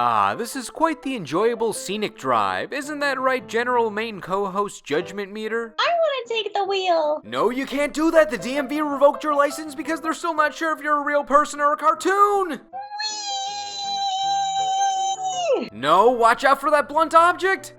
Ah, this is quite the enjoyable scenic drive. Isn't that right, General Main co-host Judgment Meter? I want to take the wheel. No, you can't do that. The DMV revoked your license because they're still not sure if you're a real person or a cartoon. Whee! No, watch out for that blunt object.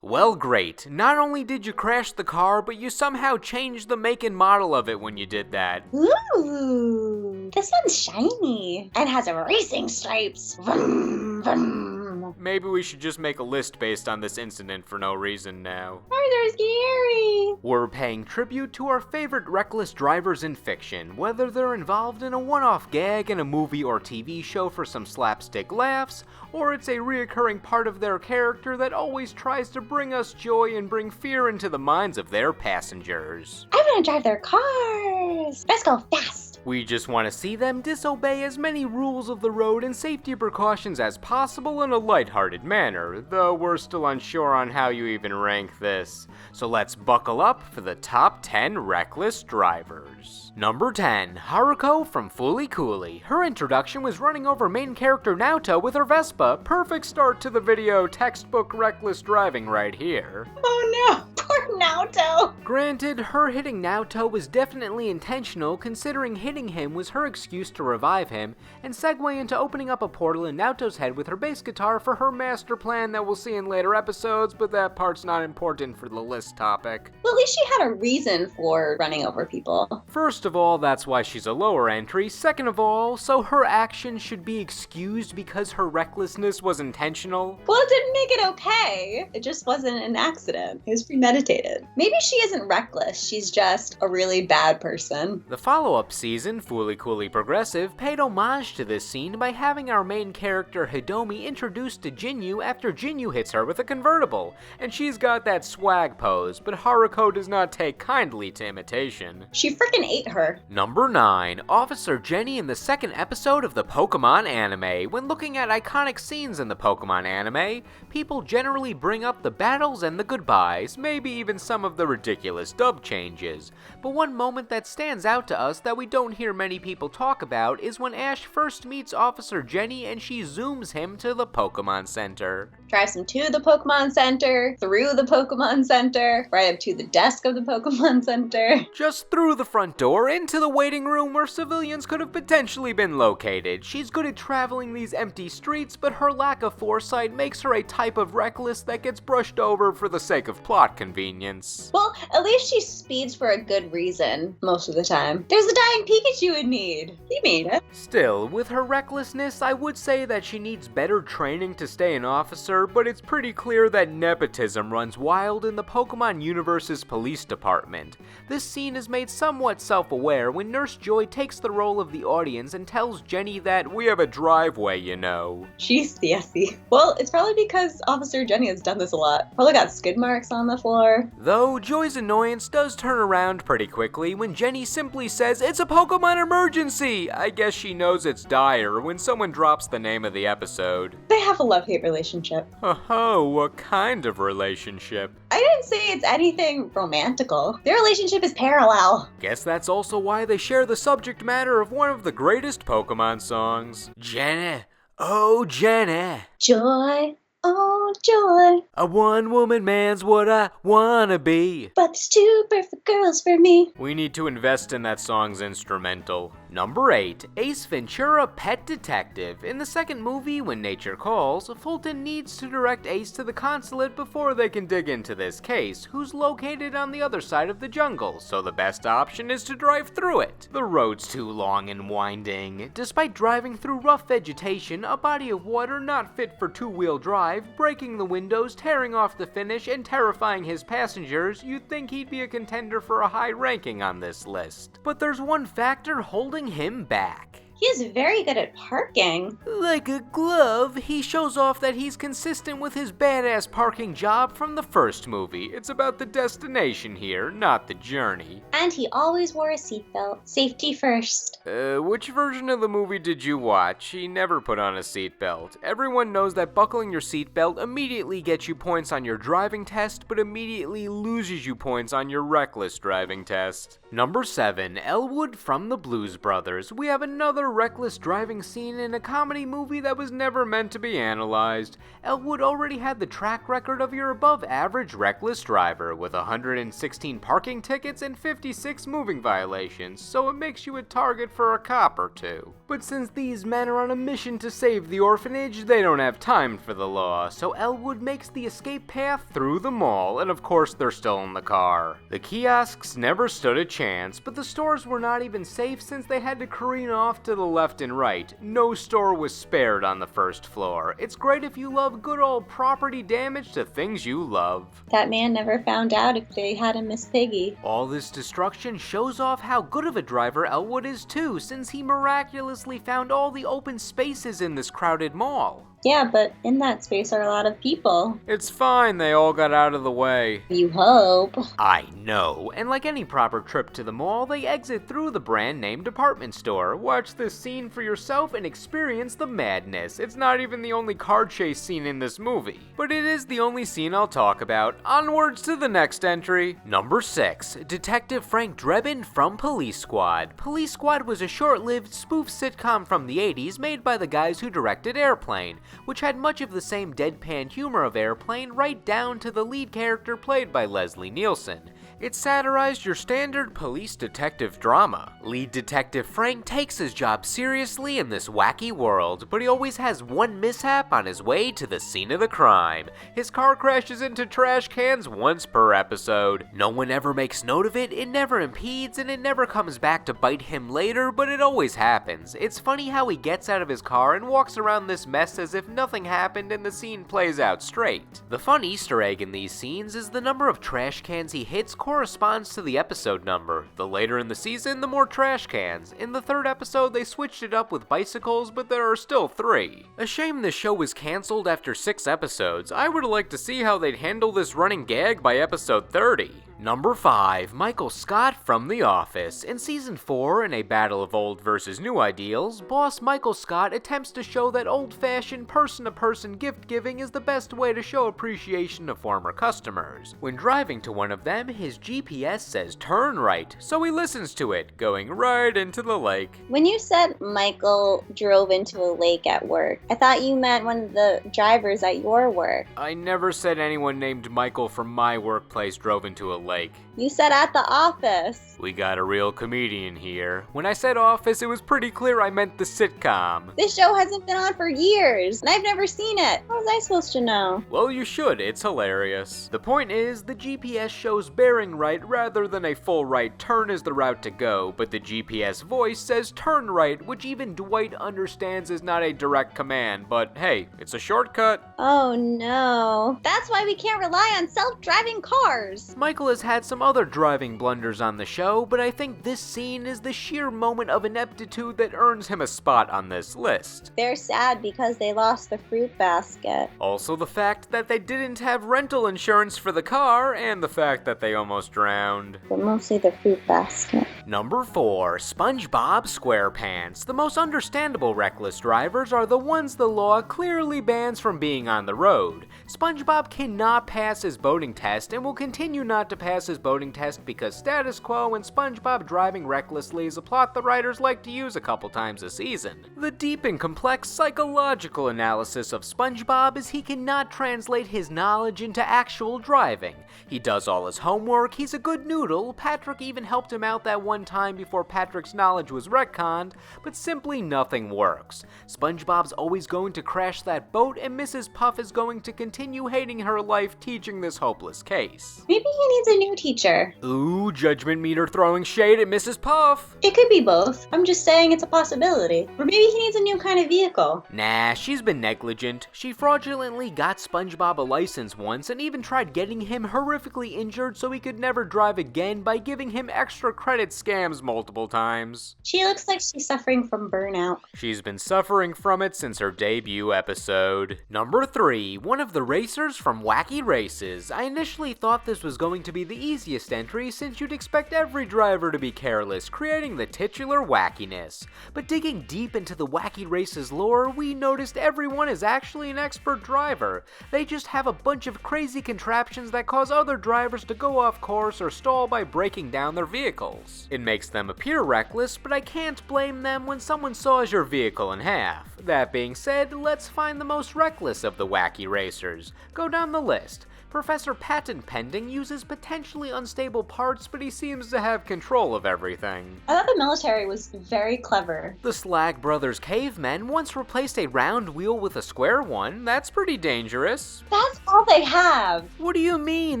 Well, great. Not only did you crash the car, but you somehow changed the make and model of it when you did that. Ooh, this one's shiny and has racing stripes. Vroom, vroom. Maybe we should just make a list based on this incident for no reason now. They're scary. We're paying tribute to our favorite reckless drivers in fiction, whether they're involved in a one-off gag in a movie or TV show for some slapstick laughs, or it's a reoccurring part of their character that always tries to bring us joy and bring fear into the minds of their passengers. I want to drive their cars. Let's go fast. We just want to see them disobey as many rules of the road and safety precautions as possible in a lighthearted manner, though we're still unsure on how you even rank this. So let's buckle up for the top 10 reckless drivers. Number 10, Haruko from Fooly Cooly. Her introduction was running over main character Naoto with her Vespa. Perfect start to the video, textbook reckless driving right here. Oh no, poor Naoto. Granted, her hitting Naoto was definitely intentional, considering hitting him was her excuse to revive him, and segue into opening up a portal in Naoto's head with her bass guitar for her master plan that we'll see in later episodes, but that part's not important for the list topic. Well, at least she had a reason for running over people. First of all, that's why she's a lower entry. Second of all, so her actions should be excused because her recklessness was intentional. Well, it didn't make it okay. It just wasn't an accident. It was premeditated. Maybe she isn't reckless. She's just a really bad person. The follow-up season, Fooly Cooly Progressive, paid homage to this scene by having our main character Hidomi introduced to Jinyu after Jinyu hits her with a convertible, and she's got that swag pose, but Haruko does not take kindly to imitation. She frickin' ate her. Number 9, Officer Jenny in the second episode of the Pokemon anime. When looking at iconic scenes in the Pokemon anime, people generally bring up the battles and the goodbyes, maybe even some of the ridiculous dub changes. But one moment that stands out to us that we don't hear many people talk about is when Ash first meets Officer Jenny and she zooms him to the Pokemon Center. Drives him to the Pokemon Center, through the Pokemon Center, right up to the desk of the Pokemon Center. Just through the front door, into the waiting room where civilians could have potentially been located. She's good at traveling these empty streets, but her lack of foresight makes her a type of reckless that gets brushed over for the sake of plot convenience. Well, at least she speeds for a good reason most of the time. There's the dying Pikachu in need. He made it. Still, with her recklessness, I would say that she needs better training to stay an officer, but it's pretty clear that nepotism runs wild in the Pokemon universe's police department. This scene is made somewhat self-aware when Nurse Joy takes the role of the audience and tells Jenny that we have a driveway, you know. She's sassy. Well, it's probably because Officer Jenny has done this a lot. Probably got skid marks on the floor. Though Joy's annoyance does turn around pretty quickly when Jenny simply says, "It's a Pokemon emergency!" I guess she knows it's dire when someone drops the name of the episode. They have a love-hate relationship. Oh, what kind of relationship? I didn't say it's anything romantical. Their relationship is parallel. Guess that's also why they share the subject matter of one of the greatest Pokemon songs. Jenny, oh Jenny. Joy, oh joy. A one-woman man's what I wanna be. But there's two perfect girls for me. We need to invest in that song's instrumental. Number 8, Ace Ventura Pet Detective. In the second movie, When Nature Calls, Fulton needs to direct Ace to the consulate before they can dig into this case, who's located on the other side of the jungle, so the best option is to drive through it. The road's too long and winding. Despite driving through rough vegetation, a body of water not fit for two-wheel drive, breaking the windows, tearing off the finish, and terrifying his passengers, you'd think he'd be a contender for a high ranking on this list. But there's one factor holding him back. He is very good at parking. Like a glove, he shows off that he's consistent with his badass parking job from the first movie. It's about the destination here, not the journey. And he always wore a seatbelt. Safety first. Which version of the movie did you watch? He never put on a seatbelt. Everyone knows that buckling your seatbelt immediately gets you points on your driving test, but immediately loses you points on your reckless driving test. Number 7, Elwood from the Blues Brothers. We have another another reckless driving scene in a comedy movie that was never meant to be analyzed. Elwood already had the track record of your above-average reckless driver, with 116 parking tickets and 56 moving violations, so it makes you a target for a cop or two. But since these men are on a mission to save the orphanage, they don't have time for the law, so Elwood makes the escape path through the mall, and of course they're still in the car. The kiosks never stood a chance, but the stores were not even safe since they had to careen off to the left and right. No store was spared on the first floor. It's great if you love good old property damage to things you love. That man never found out if they had a Miss Piggy. All this destruction shows off how good of a driver Elwood is too, since he miraculously found all the open spaces in this crowded mall. Yeah, but in that space are a lot of people. It's fine, they all got out of the way. You hope. I know, and like any proper trip to the mall, they exit through the brand name department store. Watch this scene for yourself and experience the madness. It's not even the only car chase scene in this movie, but it is the only scene I'll talk about. Onwards to the next entry. Number 6, Detective Frank Drebin from Police Squad. Police Squad was a short-lived spoof sitcom from the 80s made by the guys who directed Airplane, which had much of the same deadpan humor of Airplane right down to the lead character played by Leslie Nielsen. It satirized your standard police detective drama. Lead detective Frank takes his job seriously in this wacky world, but he always has one mishap on his way to the scene of the crime. His car crashes into trash cans once per episode. No one ever makes note of it, it never impedes, and it never comes back to bite him later, but it always happens. It's funny how he gets out of his car and walks around this mess as if nothing happened and the scene plays out straight. The fun Easter egg in these scenes is the number of trash cans he hits corresponds to the episode number. The later in the season, the more trash cans. In the third episode, they switched it up with bicycles, but there are still 3. A shame the show was canceled after 6 episodes. I would like to see how they'd handle this running gag by episode 30. Number 5, Michael Scott from The Office. In Season 4, in a battle of old versus new ideals, boss Michael Scott attempts to show that old-fashioned person-to-person gift-giving is the best way to show appreciation of former customers. When driving to one of them, his GPS says turn right, so he listens to it, going right into the lake. When you said Michael drove into a lake at work, I thought you meant one of the drivers at your work. I never said anyone named Michael from my workplace drove into a lake. You said at the office. We got a real comedian here. When I said office, it was pretty clear I meant the sitcom. This show hasn't been on for years, and I've never seen it. How was I supposed to know? Well, you should. It's hilarious. The point is, the GPS shows bearing right rather than a full right turn is the route to go, but the GPS voice says turn right, which even Dwight understands is not a direct command, but hey, it's a shortcut. Oh no. That's why we can't rely on self-driving cars. Michael has had some other driving blunders on the show, but I think this scene is the sheer moment of ineptitude that earns him a spot on this list. They're sad because they lost the fruit basket. Also the fact that they didn't have rental insurance for the car, and the fact that they almost drowned. But mostly the fruit basket. Number 4, SpongeBob Squarepants. The most understandable reckless drivers are the ones the law clearly bans from being on the road. SpongeBob cannot pass his boating test and will continue not to pass his boating test because status quo and SpongeBob driving recklessly is a plot the writers like to use a couple times a season. The deep and complex psychological analysis of SpongeBob is he cannot translate his knowledge into actual driving. He does all his homework, he's a good noodle, Patrick even helped him out that one time before Patrick's knowledge was retconned, but simply nothing works. SpongeBob's always going to crash that boat and Mrs. Puff is going to continue hating her life teaching this hopeless case. Maybe he needs a new teacher. Ooh, judgment meter throwing shade at Mrs. Puff. It could be both. I'm just saying it's a possibility. Or maybe he needs a new kind of vehicle. Nah, she's been negligent. She fraudulently got SpongeBob a license once and even tried getting him horrifically injured so he could never drive again by giving him extra credit scams multiple times. She looks like she's suffering from burnout. She's been suffering from it since her debut episode. Number 3, one of the racers from Wacky Races. I initially thought this was going to be the easiest spiciest entry since you'd expect every driver to be careless, creating the titular wackiness. But digging deep into the Wacky Races lore, we noticed everyone is actually an expert driver. They just have a bunch of crazy contraptions that cause other drivers to go off course or stall by breaking down their vehicles. It makes them appear reckless, but I can't blame them when someone saws your vehicle in half. That being said, let's find the most reckless of the Wacky Racers. Go down the list. Professor Patent Pending uses potentially unstable parts, but he seems to have control of everything. I thought the military was very clever. The Slag Brothers cavemen once replaced a round wheel with a square one. That's pretty dangerous. That's all they have. What do you mean?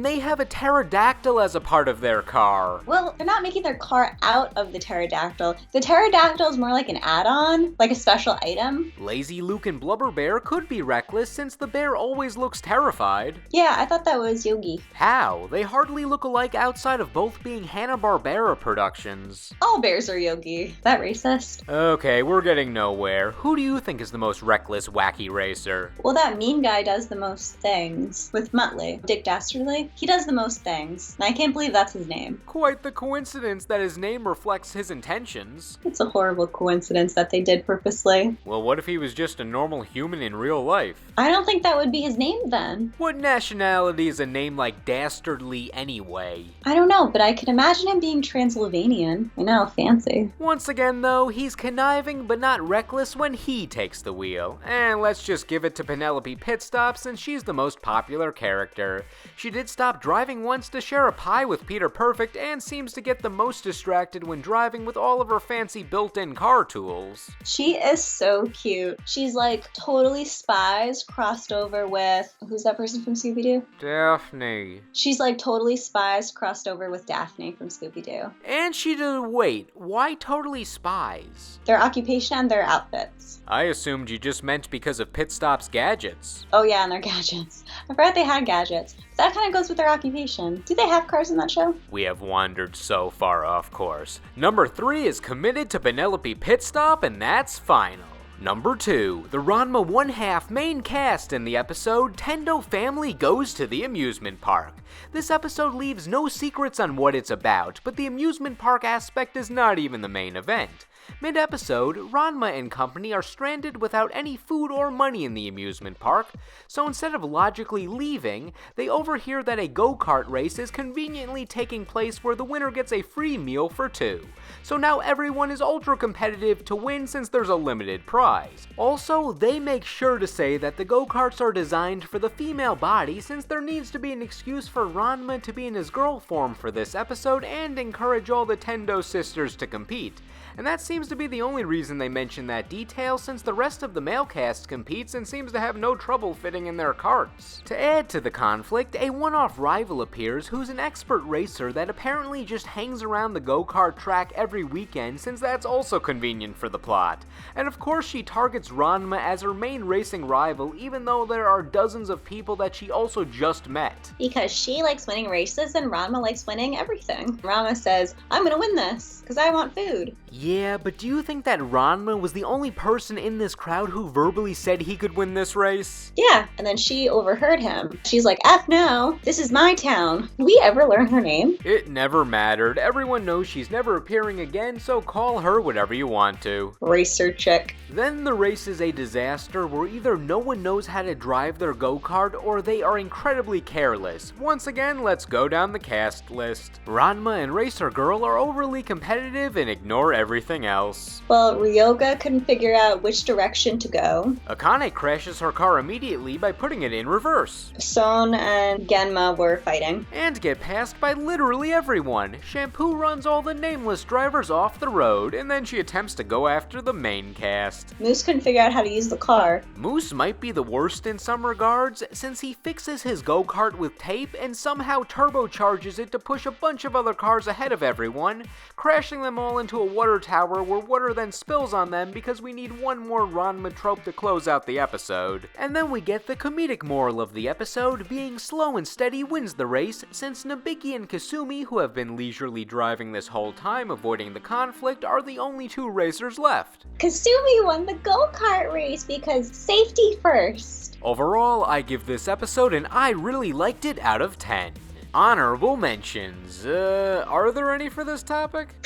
They have a pterodactyl as a part of their car. Well, they're not making their car out of the pterodactyl. The pterodactyl is more like an add-on, like a special item. Lazy Luke and Blubber Bear could be reckless since the bear always looks terrified. Yeah, I thought that was Yogi. How? They hardly look alike outside of both being Hanna-Barbera productions. All bears are Yogi. Is that racist? Okay, we're getting nowhere. Who do you think is the most reckless Wacky Racer? Well, that mean guy does the most things. With Muttley. Dick Dastardly. He does the most things. And I can't believe that's his name. Quite the coincidence that his name reflects his intentions. It's a horrible coincidence that they did purposely. Well, what if he was just a normal human in real life? I don't think that would be his name then. What nationality is a name like Dastardly anyway? I don't know, but I can imagine him being Transylvanian. I know, fancy. Once again though, he's conniving but not reckless when he takes the wheel. And let's just give it to Penelope Pitstop since she's the most popular character. She did stop driving once to share a pie with Peter Perfect and seems to get the most distracted when driving with all of her fancy built-in car tools. She is so cute. She's like totally Spies crossed over with, who's that person from Scooby-Doo? Daphne. She's like totally Spies crossed over with Daphne from Scooby-Doo. And she did, wait, why totally Spies? Their occupation and their outfits. I assumed you just meant because of Pitstop's gadgets. Oh yeah, and their gadgets. I forgot they had gadgets. That kind of goes with their occupation. Do they have cars in that show? We have wandered so far off course. Number 3 is committed to Penelope Pitstop, and that's final. Number 2, the Ranma one-half main cast in the episode Tendo Family Goes to the Amusement Park. This episode leaves no secrets on what it's about, but the amusement park aspect is not even the main event. Mid-episode, Ranma and company are stranded without any food or money in the amusement park, so instead of logically leaving, they overhear that a go-kart race is conveniently taking place where the winner gets a free meal for 2. So now everyone is ultra competitive to win since there's a limited prize. Also, they make sure to say that the go-karts are designed for the female body since there needs to be an excuse for Ranma to be in his girl form for this episode and encourage all the Tendo sisters to compete. And that seems to be the only reason they mention that detail since the rest of the male cast competes and seems to have no trouble fitting in their carts. To add to the conflict, a one-off rival appears who's an expert racer that apparently just hangs around the go-kart track every weekend since that's also convenient for the plot. And of course she targets Ranma as her main racing rival even though there are dozens of people that she also just met. Because she likes winning races and Ranma likes winning everything. Ranma says, I'm gonna win this because I want food. Yeah, but do you think that Ranma was the only person in this crowd who verbally said he could win this race? Yeah, and then she overheard him. She's like, F no, this is my town. Did we ever learn her name? It never mattered. Everyone knows she's never appearing again, so call her whatever you want to. Racer chick. Then the race is a disaster where either no one knows how to drive their go-kart or they are incredibly careless. Once again, let's go down the cast list. Ranma and Racer Girl are overly competitive and ignore everything else. Well, Ryoga couldn't figure out which direction to go. Akane crashes her car immediately by putting it in reverse. Son and Genma were fighting. And get passed by literally everyone. Shampoo runs all the nameless drivers off the road, and then she attempts to go after the main cast. Moose couldn't figure out how to use the car. Moose might be the worst in some regards, since he fixes his go-kart with tape and somehow turbocharges it to push a bunch of other cars ahead of everyone, crashing them all into a water tower where water then spills on them because we need one more Ranma trope to close out the episode. And then we get the comedic moral of the episode, being slow and steady wins the race, since Nabiki and Kasumi, who have been leisurely driving this whole time avoiding the conflict, are the only two racers left. Kasumi won the go-kart race because safety first. Overall, I give this episode an I really liked it out of 10. Honorable mentions. Are there any for this topic?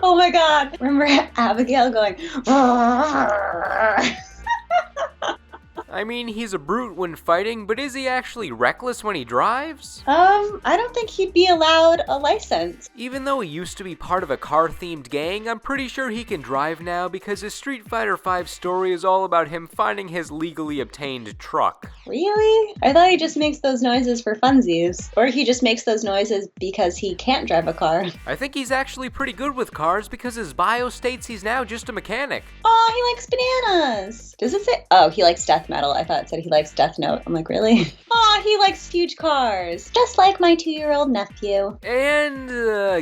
Oh my god. Remember Abigail going, I mean, he's a brute when fighting, but is he actually reckless when he drives? I don't think he'd be allowed a license. Even though he used to be part of a car-themed gang, I'm pretty sure he can drive now because his Street Fighter V story is all about him finding his legally obtained truck. Really? I thought he just makes those noises for funsies. Or he just makes those noises because he can't drive a car. I think he's actually pretty good with cars because his bio states he's now just a mechanic. Oh, he likes bananas. Does it say? Oh, he likes death metal. I thought it said he likes Death Note. I'm like, really? Oh, he likes huge cars. Just like my 2-year-old nephew. And,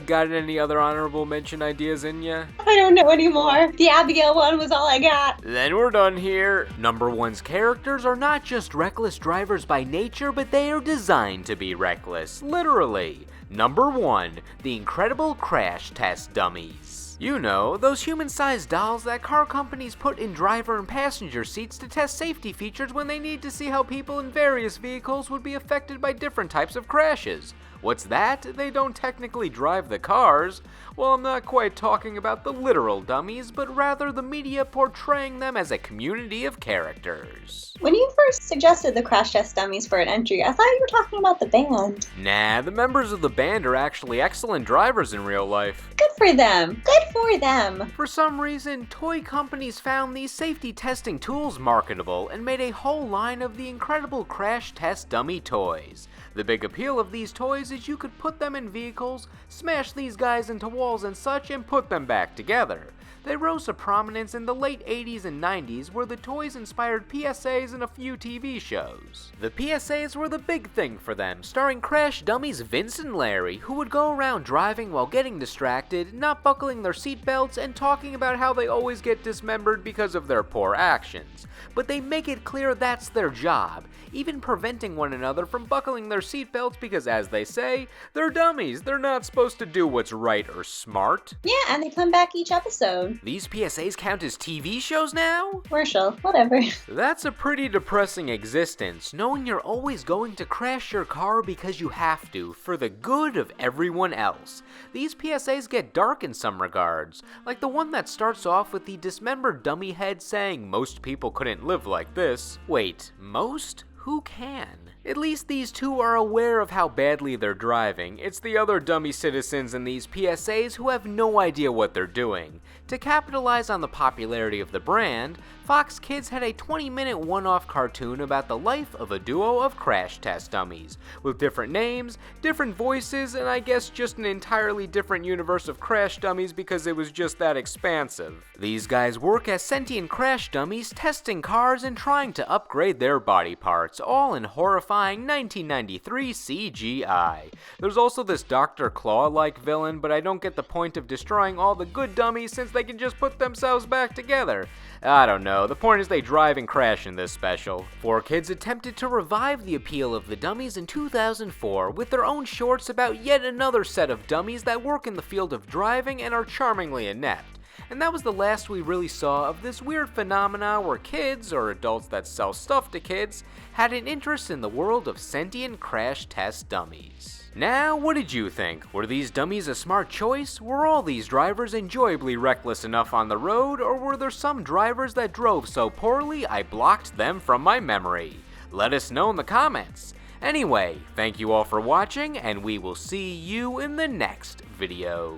got any other honorable mention ideas in ya? I don't know anymore. The Abigail one was all I got. Then we're done here. Number 1's characters are not just reckless drivers by nature, but they are designed to be reckless, literally. Number 1, the Incredible Crash Test Dummies. You know, those human-sized dolls that car companies put in driver and passenger seats to test safety features when they need to see how people in various vehicles would be affected by different types of crashes. What's that? They don't technically drive the cars. Well, I'm not quite talking about the literal dummies, but rather the media portraying them as a community of characters. When you first suggested the crash test dummies for an entry, I thought you were talking about the band. Nah, the members of the band are actually excellent drivers in real life. Good for them. Good for them. For some reason, toy companies found these safety testing tools marketable and made a whole line of the Incredible Crash Test Dummy toys. The big appeal of these toys is you could put them in vehicles, smash these guys into walls and such, and put them back together. They rose to prominence in the late 80s and 90s, where the toys inspired PSAs and a few TV shows. The PSAs were the big thing for them, starring crash dummies Vince and Larry, who would go around driving while getting distracted, not buckling their seatbelts, and talking about how they always get dismembered because of their poor actions. But they make it clear that's their job, even preventing one another from buckling their seatbelts because, as they say, they're dummies. They're not supposed to do what's right or smart. Yeah, and they come back each episode. These PSAs count as TV shows now? Commercial, whatever. That's a pretty depressing existence, knowing you're always going to crash your car because you have to, for the good of everyone else. These PSAs get dark in some regards, like the one that starts off with the dismembered dummy head saying most people couldn't live like this. Wait, most? Who can? At least these two are aware of how badly they're driving. It's the other dummy citizens in these PSAs who have no idea what they're doing. To capitalize on the popularity of the brand, Fox Kids had a 20-minute one-off cartoon about the life of a duo of crash test dummies, with different names, different voices, and I guess just an entirely different universe of crash dummies because it was just that expansive. These guys work as sentient crash dummies, testing cars and trying to upgrade their body parts, all in horrifying 1993 CGI. There's also this Dr. Claw-like villain, but I don't get the point of destroying all the good dummies since they can just put themselves back together. I don't know, the point is they drive and crash in this special. 4Kids attempted to revive the appeal of the dummies in 2004 with their own shorts about yet another set of dummies that work in the field of driving and are charmingly inept. And that was the last we really saw of this weird phenomena where kids, or adults that sell stuff to kids, had an interest in the world of sentient crash test dummies. Now, what did you think? Were these dummies a smart choice? Were all these drivers enjoyably reckless enough on the road, or were there some drivers that drove so poorly I blocked them from my memory? Let us know in the comments. Anyway, thank you all for watching, and we will see you in the next video.